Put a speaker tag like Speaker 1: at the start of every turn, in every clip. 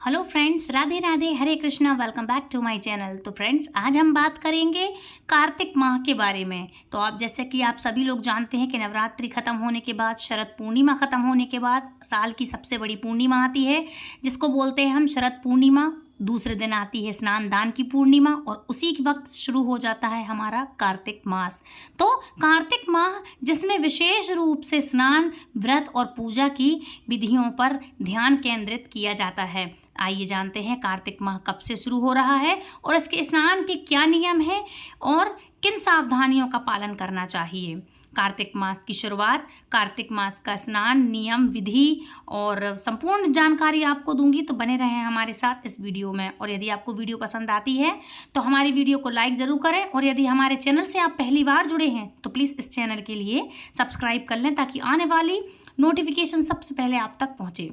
Speaker 1: Hello friends, Radhe Radhe, Hare Krishna. Welcome back to my channel. तो friends, आज हम बात करेंगे कार्तिक माह के बारे में। तो आप जैसे कि आप सभी लोग जानते हैं कि नवरात्रि ख़त्म होने के बाद, शरद पूर्णिमा ख़त्म होने के बाद साल की सबसे बड़ी पूर्णिमा आती है, जिसको बोलते हैं हम शरद पूर्णिमा। दूसरे दिन आती है स्नान दान की पूर्णिमा और उसी के वक्त शुरू हो जाता है हमारा कार्तिक मास। तो कार्तिक माह जिसमें विशेष रूप से स्नान, व्रत और पूजा की विधियों पर ध्यान केंद्रित किया जाता है। आइए जानते हैं कार्तिक माह कब से शुरू हो रहा है और इसके स्नान के क्या नियम हैं और किन सावधानियों का पालन करना चाहिए। कार्तिक मास की शुरुआत, कार्तिक मास का स्नान, नियम, विधि और संपूर्ण जानकारी आपको दूंगी, तो बने रहें हमारे साथ इस वीडियो में। और यदि आपको वीडियो पसंद आती है तो हमारी वीडियो को लाइक ज़रूर करें और यदि हमारे चैनल से आप पहली बार जुड़े हैं तो प्लीज़ इस चैनल के लिए सब्सक्राइब कर लें ताकि आने वाली नोटिफिकेशन सबसे पहले आप तक पहुँचे।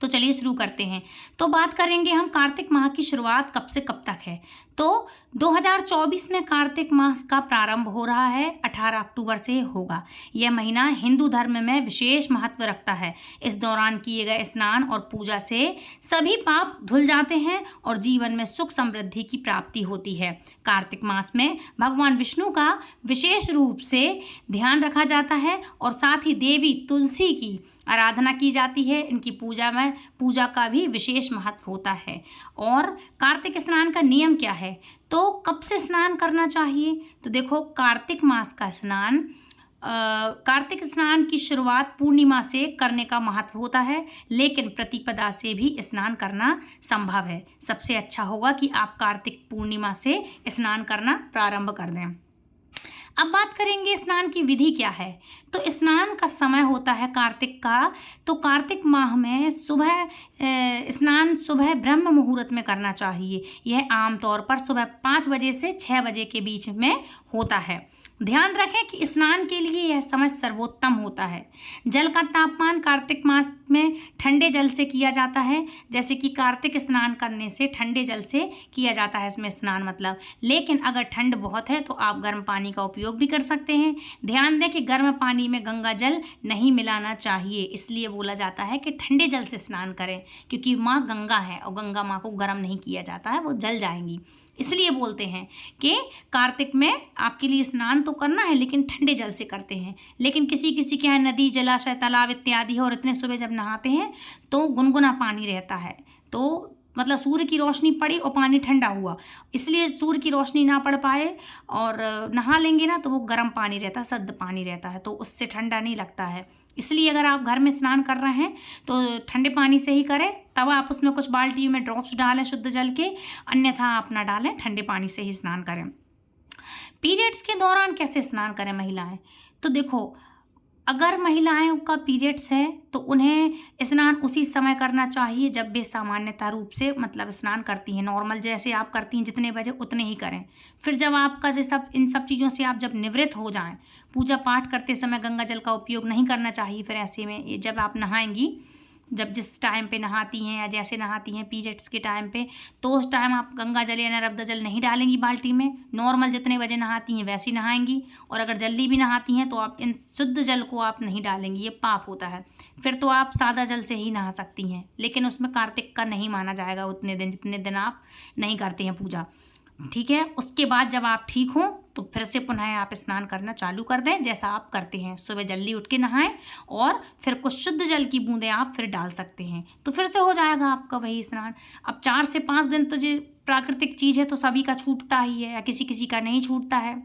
Speaker 1: तो चलिए शुरू करते हैं। तो बात करेंगे हम कार्तिक माह की शुरुआत कब से कब तक है। तो 2024 में कार्तिक मास का प्रारंभ हो रहा है, 18 अक्टूबर से होगा। यह महीना हिंदू धर्म में विशेष महत्व रखता है। इस दौरान किए गए स्नान और पूजा से सभी पाप धुल जाते हैं और जीवन में सुख समृद्धि की प्राप्ति होती है। कार्तिक मास में भगवान विष्णु का विशेष रूप से ध्यान रखा जाता है और साथ ही देवी तुलसी की आराधना की जाती है। इनकी पूजा का भी विशेष महत्व होता है। और कार्तिक स्नान का नियम क्या है, तो कब से स्नान करना चाहिए। तो देखो, कार्तिक स्नान की शुरुआत पूर्णिमा से करने का महत्व होता है, लेकिन प्रतिपदा से भी स्नान करना संभव है। सबसे अच्छा होगा कि आप कार्तिक पूर्णिमा से स्नान करना प्रारंभ कर दें। अब बात करेंगे स्नान की विधि क्या है। तो स्नान का समय होता है कार्तिक का, तो कार्तिक माह में स्नान सुबह ब्रह्म मुहूर्त में करना चाहिए। यह आमतौर पर सुबह 5 बजे से 6 बजे के बीच में होता है। ध्यान रखें कि स्नान के लिए यह समय सर्वोत्तम होता है। जल का तापमान कार्तिक मास में ठंडे जल से किया जाता है, जैसे कि कार्तिक स्नान करने से ठंडे जल से किया जाता है इसमें स्नान मतलब। लेकिन अगर ठंड बहुत है तो आप गर्म पानी का उपयोग भी कर सकते हैं। ध्यान दें कि गर्म पानी में गंगा जल नहीं मिलाना चाहिए, इसलिए बोला जाता है कि ठंडे जल से स्नान करें, क्योंकि माँ गंगा है और गंगा माँ को गर्म नहीं किया जाता है, वो जल जाएंगी। इसलिए बोलते हैं कि कार्तिक में आपके लिए स्नान तो करना है लेकिन ठंडे जल से करते हैं। लेकिन किसी किसी के यहाँ नदी, जलाशय, तालाब इत्यादि है और इतने सुबह जब नहाते हैं तो गुनगुना पानी रहता है, तो मतलब सूर्य की रोशनी पड़ी और पानी ठंडा हुआ, इसलिए सूर्य की रोशनी ना पड़ पाए और नहा लेंगे ना तो वो गर्म पानी रहता है, शुद्ध पानी रहता है, तो उससे ठंडा नहीं लगता है। इसलिए अगर आप घर में स्नान कर रहे हैं तो ठंडे पानी से ही करें, तब आप उसमें कुछ बाल्टी में ड्रॉप्स डालें शुद्ध जल के, अन्यथा आप ना डालें, ठंडे पानी से ही स्नान करें। पीरियड्स के दौरान कैसे स्नान करें महिलाएं। तो देखो, अगर महिलाएं का पीरियड्स है तो उन्हें स्नान उसी समय करना चाहिए जब वे सामान्यतः रूप से मतलब स्नान करती हैं। नॉर्मल जैसे आप करती हैं जितने बजे उतने ही करें। फिर जब आपका इन सब चीज़ों से आप जब निवृत्त हो जाएं, पूजा पाठ करते समय गंगा जल का उपयोग नहीं करना चाहिए। फिर ऐसे में जब आप नहाएंगी, जब जिस टाइम पे नहाती हैं या जैसे नहाती हैं पीरियड्स के टाइम पे, तो उस टाइम आप गंगा जल या नर्मदा जल नहीं डालेंगी बाल्टी में। नॉर्मल जितने बजे नहाती हैं वैसे ही नहाएंगी। और अगर जल्दी भी नहाती हैं तो आप इन शुद्ध जल को आप नहीं डालेंगी, ये पाप होता है। फिर तो आप सादा जल से ही नहा सकती हैं, लेकिन उसमें कार्तिक का नहीं माना जाएगा उतने दिन जितने दिन आप नहीं करते हैं पूजा, ठीक है। उसके बाद जब आप ठीक हों तो फिर से पुनः आप स्नान करना चालू कर दें जैसा आप करते हैं। सुबह जल्दी उठ के नहाएं और फिर कुछ शुद्ध जल की बूंदें आप फिर डाल सकते हैं, तो फिर से हो जाएगा आपका वही स्नान। अब 4 से 5 दिन तो ये प्राकृतिक चीज़ है तो सभी का छूटता ही है या किसी किसी का नहीं छूटता है।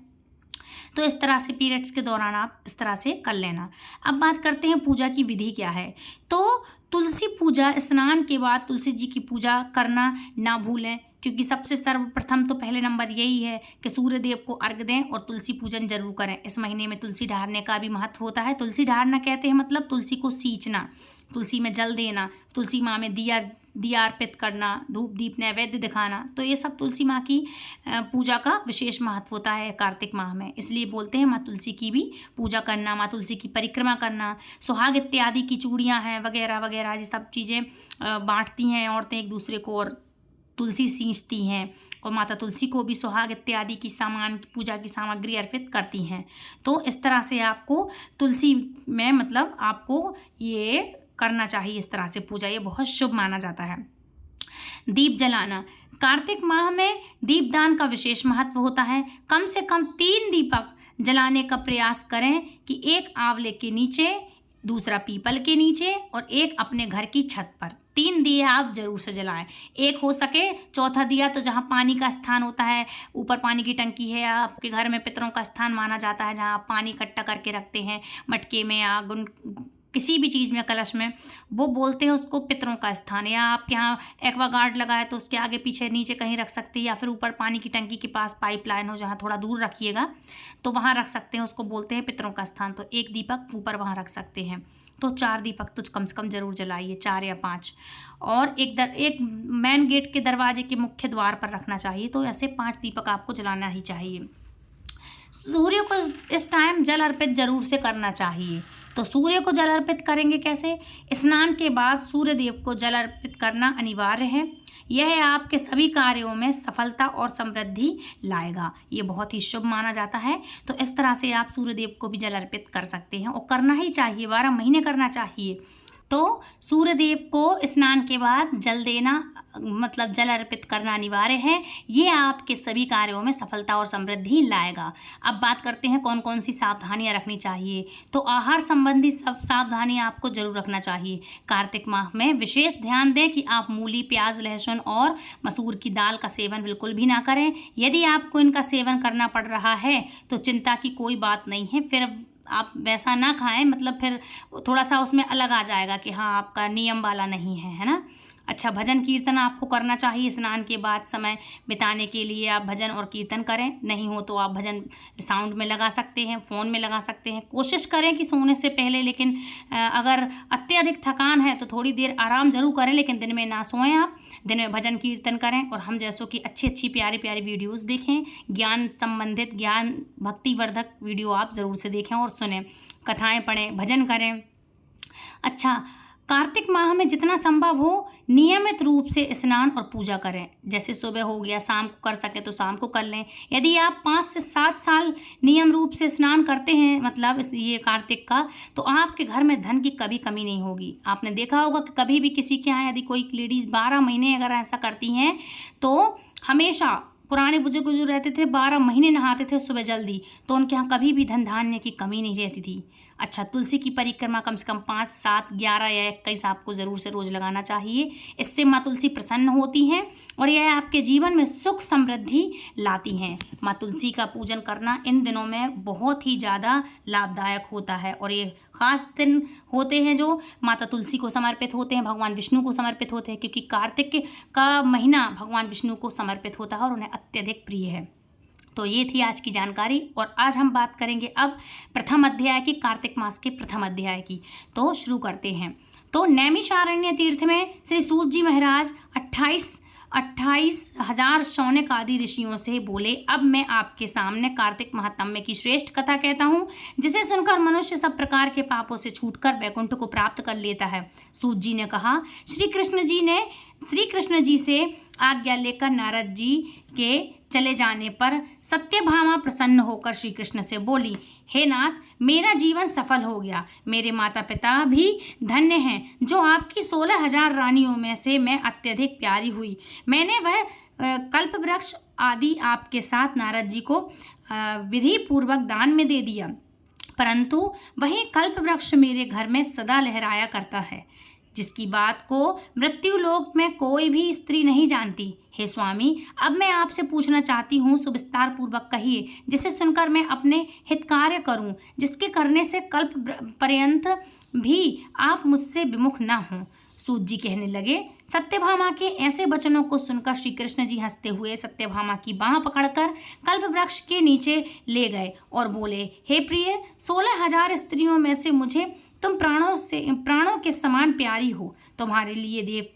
Speaker 1: तो इस तरह से पीरियड्स के दौरान आप इस तरह से कर लेना। अब बात करते हैं पूजा की विधि क्या है। तो तुलसी पूजा, स्नान के बाद तुलसी जी की पूजा करना ना भूलें, क्योंकि सबसे सर्वप्रथम तो पहले नंबर यही है कि सूर्य देव को अर्घ दें और तुलसी पूजन जरूर करें। इस महीने में तुलसी ढारने का भी महत्व होता है। तुलसी ढारना कहते हैं मतलब तुलसी को सींचना, तुलसी में जल देना, तुलसी माँ में दिया अर्पित करना, धूप दीप नैवेद्य दिखाना, तो ये सब तुलसी माँ की पूजा का विशेष महत्व होता है कार्तिक माह में। इसलिए बोलते हैं माँ तुलसी की भी पूजा करना, माँ तुलसी की परिक्रमा करना। सुहाग इत्यादि की चूड़ियाँ हैं वगैरह वगैरह, ये सब चीज़ें बांटती हैं औरतें एक दूसरे को और तुलसी सींचती हैं और माता तुलसी को भी सुहाग इत्यादि की पूजा की सामग्री अर्पित करती हैं। तो इस तरह से आपको तुलसी में मतलब आपको ये करना चाहिए, इस तरह से पूजा, ये बहुत शुभ माना जाता है। दीप जलाना। कार्तिक माह में दीपदान का विशेष महत्व होता है। कम से कम 3 दीपक जलाने का प्रयास करें कि एक आंवले के नीचे, दूसरा पीपल के नीचे और एक अपने घर की छत पर। 3 दिए आप जरूर से जलाएं। एक हो सके चौथा दिया तो जहाँ पानी का स्थान होता है, ऊपर पानी की टंकी है, या आपके घर में पितरों का स्थान माना जाता है जहाँ आप पानी इकट्ठा करके रखते हैं मटके में या किसी भी चीज़ में, कलश में, वो बोलते हैं उसको पितरों का स्थान। या आपके यहाँ एक्वागार्ड लगा है तो उसके आगे पीछे नीचे कहीं रख सकते हैं, या फिर ऊपर पानी की टंकी के पास पाइपलाइन हो जहाँ थोड़ा दूर रखिएगा तो वहाँ रख सकते हैं, उसको बोलते हैं पितरों का स्थान। तो एक दीपक ऊपर वहाँ रख सकते हैं। तो 4 दीपक तो कम से कम ज़रूर जलाइए, 4 या 5। और एक मेन गेट के दरवाजे के मुख्य द्वार पर रखना चाहिए। तो ऐसे 5 दीपक आपको जलाना ही चाहिए। सूर्य को इस टाइम जल अर्पित जरूर से करना चाहिए। तो सूर्य को जल अर्पित करेंगे कैसे? स्नान के बाद सूर्य देव को जल अर्पित करना अनिवार्य है। यह आपके सभी कार्यों में सफलता और समृद्धि लाएगा। ये बहुत ही शुभ माना जाता है। तो इस तरह से आप सूर्य देव को भी जल अर्पित कर सकते हैं और करना ही चाहिए, 12 महीने करना चाहिए। तो सूर्य देव को स्नान के बाद जल देना, मतलब जल अर्पित करना अनिवार्य है। ये आपके सभी कार्यों में सफलता और समृद्धि लाएगा। अब बात करते हैं कौन कौन सी सावधानियां रखनी चाहिए। तो आहार संबंधी सब सावधानियां आपको जरूर रखना चाहिए। कार्तिक माह में विशेष ध्यान दें कि आप मूली, प्याज, लहसुन और मसूर की दाल का सेवन बिल्कुल भी ना करें। यदि आपको इनका सेवन करना पड़ रहा है तो चिंता की कोई बात नहीं है, फिर आप वैसा ना खाएं, मतलब फिर थोड़ा सा उसमें अलग आ जाएगा कि हाँ आपका नियम वाला नहीं है ना। अच्छा, भजन कीर्तन आपको करना चाहिए। स्नान के बाद समय बिताने के लिए आप भजन और कीर्तन करें। नहीं हो तो आप भजन साउंड में लगा सकते हैं, फ़ोन में लगा सकते हैं। कोशिश करें कि सोने से पहले, लेकिन अगर अत्यधिक थकान है तो थोड़ी देर आराम जरूर करें, लेकिन दिन में ना सोएं। आप दिन में भजन कीर्तन करें और हम जैसों की अच्छी अच्छी प्यारी प्यारी वीडियोज़ देखें। ज्ञान संबंधित, ज्ञान भक्तिवर्धक वीडियो आप ज़रूर से देखें और सुनें। कथाएँ पढ़ें, भजन करें। अच्छा, कार्तिक माह में जितना संभव हो नियमित रूप से स्नान और पूजा करें। जैसे सुबह हो गया, शाम को कर सके तो शाम को कर लें। यदि आप 5 से 7 साल नियम रूप से स्नान करते हैं, मतलब ये कार्तिक का, तो आपके घर में धन की कभी कमी नहीं होगी। आपने देखा होगा कि कभी भी किसी के यहाँ यदि कोई लेडीज़ 12 महीने अगर ऐसा करती हैं तो हमेशा, पुराने बुजुर्ग रहते थे 12 महीने नहाते थे सुबह जल्दी, तो उनके यहाँ कभी भी धन धान्य की कमी नहीं रहती थी। अच्छा, तुलसी की परिक्रमा कम से कम 5, 7, 11 या 21 आपको ज़रूर से रोज़ लगाना चाहिए। इससे माँ तुलसी प्रसन्न होती हैं और यह आपके जीवन में सुख समृद्धि लाती हैं। माँ तुलसी का पूजन करना इन दिनों में बहुत ही ज़्यादा लाभदायक होता है और ये खास दिन होते हैं जो माता तुलसी को समर्पित होते हैं, भगवान विष्णु को समर्पित होते हैं, क्योंकि कार्तिक का महीना भगवान विष्णु को समर्पित होता है और उन्हें अत्यधिक प्रिय है। तो ये थी आज की जानकारी और आज हम बात करेंगे अब प्रथम अध्याय की, कार्तिक मास के प्रथम अध्याय की। तो शुरू करते हैं। तो नैमिषारण्य तीर्थ में श्री सूत जी महाराज 28,000 शौनक आदि ऋषियों से बोले, अब मैं आपके सामने कार्तिक महात्म्य की श्रेष्ठ कथा कहता हूँ, जिसे सुनकर मनुष्य सब प्रकार के पापों से छूटकर वैकुंठ को प्राप्त कर लेता है। सूत जी ने कहा, श्री कृष्ण जी से आज्ञा लेकर नारद जी के चले जाने पर सत्यभामा प्रसन्न होकर श्री कृष्ण से बोली, हे नाथ, मेरा जीवन सफल हो गया। मेरे माता पिता भी धन्य हैं जो आपकी 16,000 रानियों में से मैं अत्यधिक प्यारी हुई। मैंने वह कल्प वृक्ष आदि आपके साथ नारद जी को विधि पूर्वक दान में दे दिया, परंतु वही कल्प वृक्ष मेरे घर में सदा लहराया करता है, जिसकी बात को मृत्यु लोक में कोई भी स्त्री नहीं जानती। हे स्वामी, अब मैं आपसे पूछना चाहती हूँ, सुविस्तार पूर्वक कहिए, जिसे सुनकर मैं अपने हित कार्य करूँ, जिसके करने से कल्प पर्यंत भी आप मुझसे विमुख न हों। सूत जी कहने लगे। सत्यभामा के ऐसे वचनों को सुनकर श्री कृष्ण जी हंसते हुए सत्यभामा की बाँह पकड़कर कल्प वृक्ष के नीचे ले गए और बोले, हे प्रिय, 16,000 स्त्रियों में से मुझे तुम प्राणों के समान प्यारी हो। तुम्हारे लिए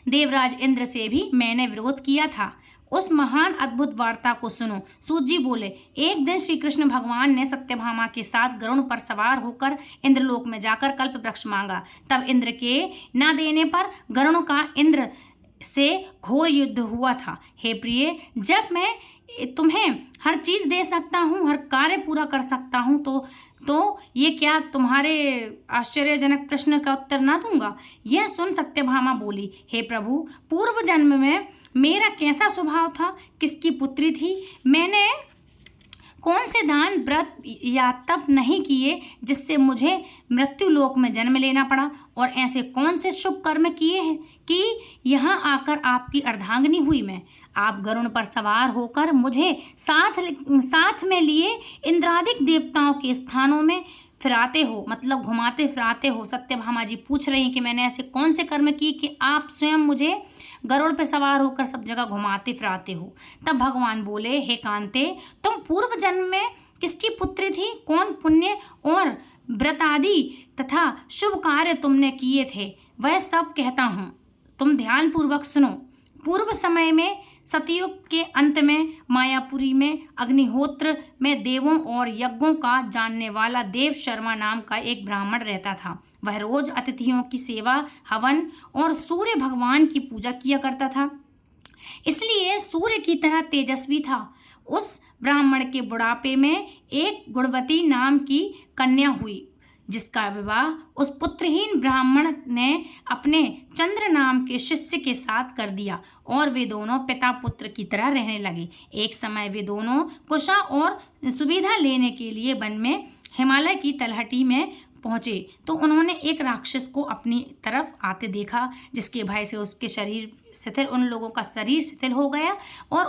Speaker 1: देवराज इंद्र से भी मैंने विरोध किया था। उस महान अद्भुत वार्ता को सुनो। सूत जी बोले, एक दिन श्री कृष्ण भगवान ने सत्यभामा के साथ गरुड़ पर सवार होकर इंद्रलोक में जाकर कल्प वृक्ष मांगा। तब इंद्र के न देने पर गरुड़ का इंद्र से घोर युद्ध हुआ था। हे प्रिय, जब मैं तुम्हें हर चीज़ दे सकता हूँ, हर कार्य पूरा कर सकता हूँ, तो तो ये क्या तुम्हारे आश्चर्यजनक प्रश्न का उत्तर ना दूंगा? यह सुन सत्यभामा बोली, हे प्रभु, पूर्व जन्म में मेरा कैसा स्वभाव था, किसकी पुत्री थी, मैंने कौन से दान व्रत या तप नहीं किए जिससे मुझे मृत्यु लोक में जन्म लेना पड़ा, और ऐसे कौन से शुभ कर्म किए हैं कि यहाँ आकर आपकी अर्धांगिनी हुई मैं। आप गरुड़ पर सवार होकर मुझे साथ में लिए इंद्रादिक देवताओं के स्थानों में फिराते हो, मतलब घुमाते फिराते हो। सत्यभामा जी पूछ रही हैं कि मैंने ऐसे कौन से कर्म किए कि आप स्वयं मुझे गरुड़ पर सवार होकर सब जगह घुमाते फिराते हो। तब भगवान बोले, हे कांते, तुम पूर्व जन्म में किसकी पुत्री थी, कौन पुण्य और व्रत आदि तथा शुभ कार्य तुमने किए थे, वह सब कहता हूँ, तुम ध्यान पूर्वक सुनो। पूर्व समय में सतयुग के अंत में मायापुरी में अग्निहोत्र में देवों और यज्ञों का जानने वाला देव शर्मा नाम का एक ब्राह्मण रहता था। वह रोज अतिथियों की सेवा, हवन और सूर्य भगवान की पूजा किया करता था, इसलिए सूर्य की तरह तेजस्वी था। उस ब्राह्मण के बुढ़ापे में एक गुणवती नाम की कन्या हुई, जिसका विवाह उस पुत्रहीन ब्राह्मण ने अपने चंद्र नाम के शिष्य के साथ कर दिया और वे दोनों पिता पुत्र की तरह रहने लगे। एक समय वे दोनों कुशा और सुविधा लेने के लिए वन में हिमालय की तलहटी में पहुँचे तो उन्होंने एक राक्षस को अपनी तरफ आते देखा, जिसके भय से उसके शरीर शिथिल उन लोगों का शरीर शिथिल हो गया और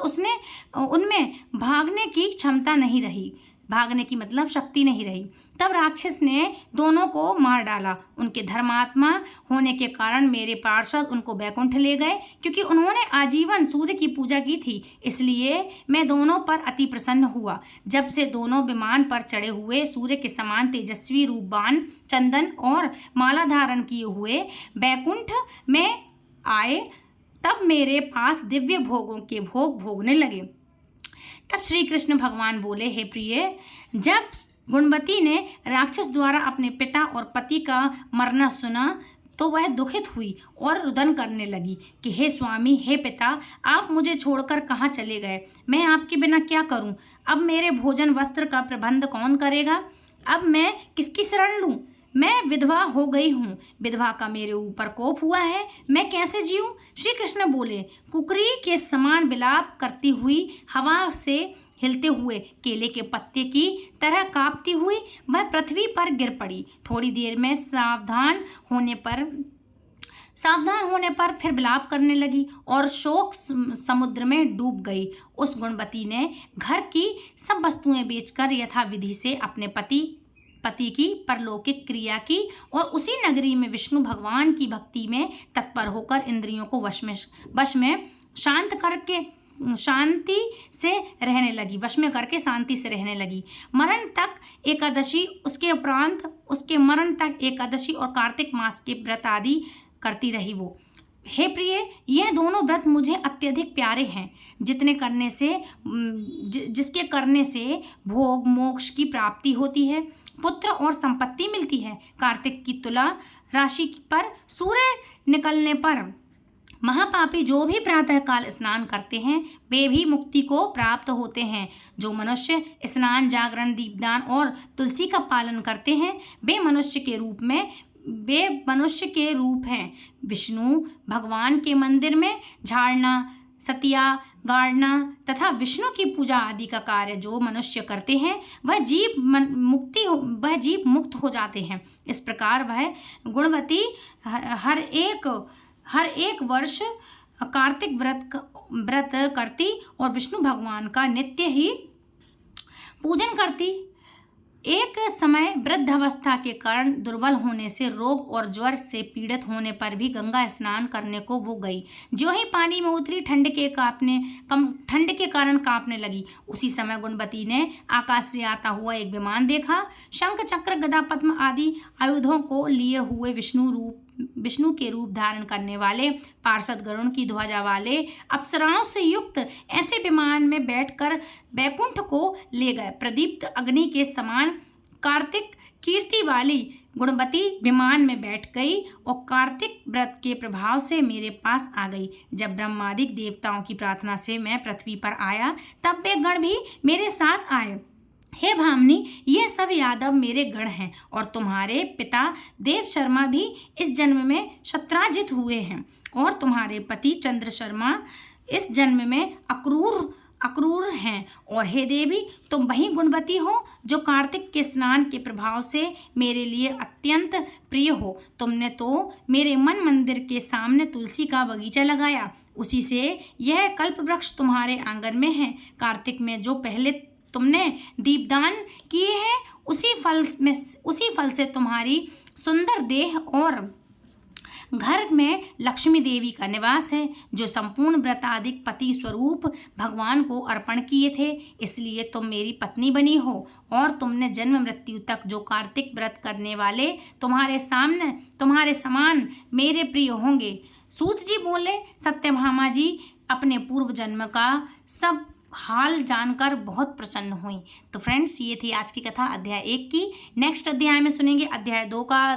Speaker 1: उनमें भागने की क्षमता नहीं रही, भागने की मतलब शक्ति नहीं रही। तब राक्षस ने दोनों को मार डाला। उनके धर्मात्मा होने के कारण मेरे पार्षद उनको बैकुंठ ले गए, क्योंकि उन्होंने आजीवन सूर्य की पूजा की थी, इसलिए मैं दोनों पर अति प्रसन्न हुआ। जब से दोनों विमान पर चढ़े हुए सूर्य के समान तेजस्वी रूपवान, चंदन और माला धारण किए हुए बैकुंठ में आए, तब मेरे पास दिव्य भोगों के भोग भोगने लगे। तब श्री कृष्ण भगवान बोले, हे प्रिय, जब गुणवती ने राक्षस द्वारा अपने पिता और पति का मरना सुना तो वह दुखित हुई और रुदन करने लगी कि हे स्वामी, हे पिता, आप मुझे छोड़कर कहाँ चले गए, मैं आपके बिना क्या करूं, अब मेरे भोजन वस्त्र का प्रबंध कौन करेगा, अब मैं किसकी शरण लूं, मैं विधवा हो गई हूँ, विधवा का मेरे ऊपर कोप हुआ है, मैं कैसे जीऊँ। श्री कृष्ण बोले, कुकरी के समान विलाप करती हुई, हवा से हिलते हुए केले के पत्ते की तरह कांपती हुई वह पृथ्वी पर गिर पड़ी। थोड़ी देर में सावधान होने पर फिर विलाप करने लगी और शोक समुद्र में डूब गई। उस गुणवती ने घर की सब वस्तुएं बेचकर यथाविधि से अपने पति की परलौकिक क्रिया की और उसी नगरी में विष्णु भगवान की भक्ति में तत्पर होकर इंद्रियों को वश में शांति से रहने लगी। मरण तक एकादशी, उसके उपरांत उसके मरण तक एकादशी और कार्तिक मास के व्रत आदि करती रही वो। हे प्रिय, यह दोनों व्रत मुझे अत्यधिक प्यारे हैं, जिसके करने से भोग मोक्ष की प्राप्ति होती है, पुत्र और संपत्ति मिलती है। कार्तिक की तुला राशि पर सूर्य निकलने पर महापापी जो भी प्रातःकाल स्नान करते हैं वे भी मुक्ति को प्राप्त होते हैं। जो मनुष्य स्नान, जागरण, दीपदान और तुलसी का पालन करते हैं वे मनुष्य के रूप हैं। विष्णु भगवान के मंदिर में झाड़ना, सतिया गाड़ना तथा विष्णु की पूजा आदि का कार्य जो मनुष्य करते हैं वह जीव मुक्त हो जाते हैं। इस प्रकार वह गुणवती हर एक वर्ष कार्तिक व्रत करती और विष्णु भगवान का नित्य ही पूजन करती। एक समय वृद्धावस्था के कारण दुर्बल होने से, रोग और ज्वर से पीड़ित होने पर भी गंगा स्नान करने को वो गई। जो ही पानी में उतरी ठंड के कारण कांपने लगी। उसी समय गुणवती ने आकाश से आता हुआ एक विमान देखा। शंख, चक्र, गदा, पद्म आदि आयुधों को लिए हुए विष्णु के रूप धारण करने वाले, पार्षद गरुण की ध्वजा वाले, अप्सराओं से युक्त ऐसे विमान में बैठकर बैकुंठ को ले गए। प्रदीप्त अग्नि के समान कार्तिक कीर्ति वाली गुणवती विमान में बैठ गई और कार्तिक व्रत के प्रभाव से मेरे पास आ गई। जब ब्रह्मादिक देवताओं की प्रार्थना से मैं पृथ्वी पर आया तब वे गण भी मेरे साथ आए। हे भामिनी, ये सब यादव मेरे गण हैं और तुम्हारे पिता देव शर्मा भी इस जन्म में शत्राजित हुए हैं और तुम्हारे पति चंद्र शर्मा इस जन्म में अक्रूर हैं। और हे देवी, तुम वही गुणवती हो जो कार्तिक के स्नान के प्रभाव से मेरे लिए अत्यंत प्रिय हो। तुमने तो मेरे मन मंदिर के सामने तुलसी का बगीचा लगाया, उसी से यह कल्प वृक्ष तुम्हारे आंगन में है। कार्तिक में जो पहले तुमने दीपदान किए हैं उसी फल से तुम्हारी सुंदर देह और घर में लक्ष्मी देवी का निवास है, जो संपूर्ण व्रताधिक पति स्वरूप भगवान को अर्पण किए थे। इसलिए तुम मेरी पत्नी बनी हो और तुमने जन्म मृत्यु तक जो कार्तिक व्रत करने वाले तुम्हारे समान मेरे प्रिय होंगे। सूत जी बोले, सत्यभामा जी अपने पूर्व जन्म का सब हाल जानकर बहुत प्रसन्न हुई। तो फ्रेंड्स, ये थी आज की कथा अध्याय 1 की। नेक्स्ट अध्याय में सुनेंगे अध्याय 2 का,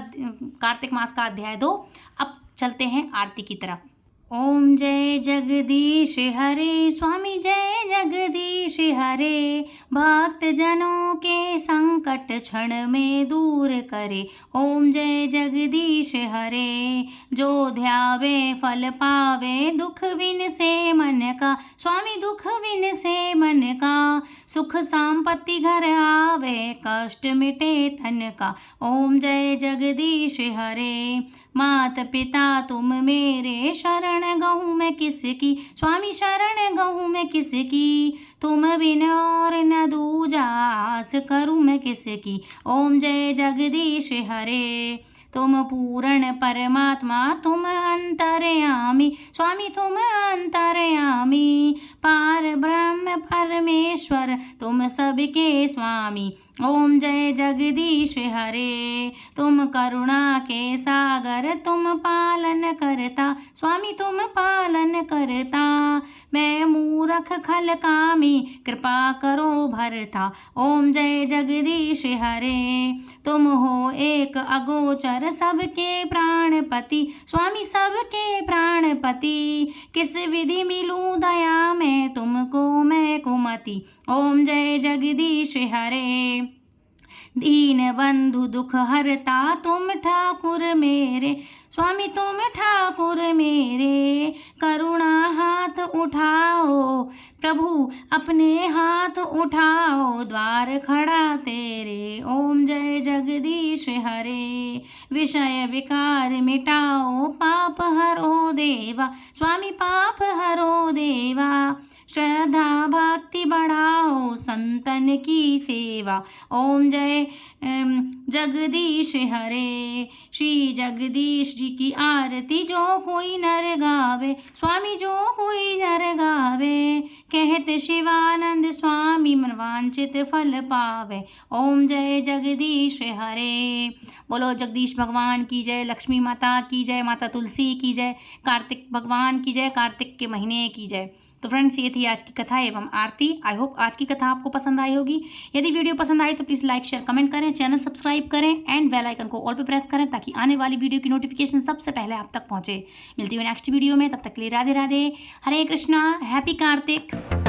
Speaker 1: कार्तिक मास का अध्याय 2। अब चलते हैं आरती की तरफ। ओम जय जगदीश हरे, स्वामी जय जगदीश हरे, भक्त जनों के संकट क्षण में दूर करे। ओम जय जगदीश हरे, जो ध्यावे फल पावे, दुख विन से मन का, स्वामी दुख विन से मन का, सुख संपत्ति घर आवे, कष्ट मिटे तन का। ओम जय जगदीश हरे, मात पिता तुम मेरे, शरण गहूँ मैं किसकी, स्वामी शरण गहूँ मैं किसकी, तुम बिन और न दूजा, आस करूँ मैं किसकी। ओम जय जगदीश हरे, तुम पूर्ण परमात्मा, तुम अंतर्यामी, स्वामी तुम अंतर्यामी, पार ब्रह्म परमेश्वर, तुम सबके स्वामी। ओम जय जगदीश हरे, तुम करुणा के सागर, तुम पालन करता, स्वामी तुम पालन करता, मैं मूरख खल कामी, कृपा करो भरता। ओम जय जगदीश हरे, तुम हो एक अगोचर, सबके प्राणपति, स्वामी सबके प्राणपति, किस विधि मिलूं दया में, तुमको मैं कुमति। ओम जय जगदीश हरे, दीन बंधु दुख हरता, तुम ठाकुर मेरे, स्वामी तुम ठाकुर मेरे, करुणा हाथ उठाओ, प्रभु अपने हाथ उठाओ, द्वार खड़ा तेरे। ओम जय जगदीश हरे, विषय विकार मिटाओ, पाप हरो देवा, स्वामी पाप हरो देवा, श्रद्धा भक्ति बढ़ाओ, संतन की सेवा। ओम जय जगदीश हरे, श्री जगदीश जी की आरती जो कोई नर गावे, स्वामी जो कोई नर गावे, कहते शिवानंद स्वामी मनवांचित फल पावे। ओम जय जगदीश हरे, बोलो जगदीश भगवान की जय, लक्ष्मी माता की जय, माता तुलसी की जय, कार्तिक भगवान की जय, कार्तिक के महीने की जय। तो फ्रेंड्स, ये थी आज की कथा एवं आरती। आई होप आज की कथा आपको पसंद आई होगी। यदि वीडियो पसंद आई तो प्लीज़ लाइक शेयर कमेंट करें, चैनल सब्सक्राइब करें एंड बेल आइकन को ऑल पे प्रेस करें, ताकि आने वाली वीडियो की नोटिफिकेशन सबसे पहले आप तक पहुंचे। मिलती हूँ नेक्स्ट वीडियो में, तब तक के लिए राधे राधे, हरे कृष्णा, हैप्पी कार्तिक।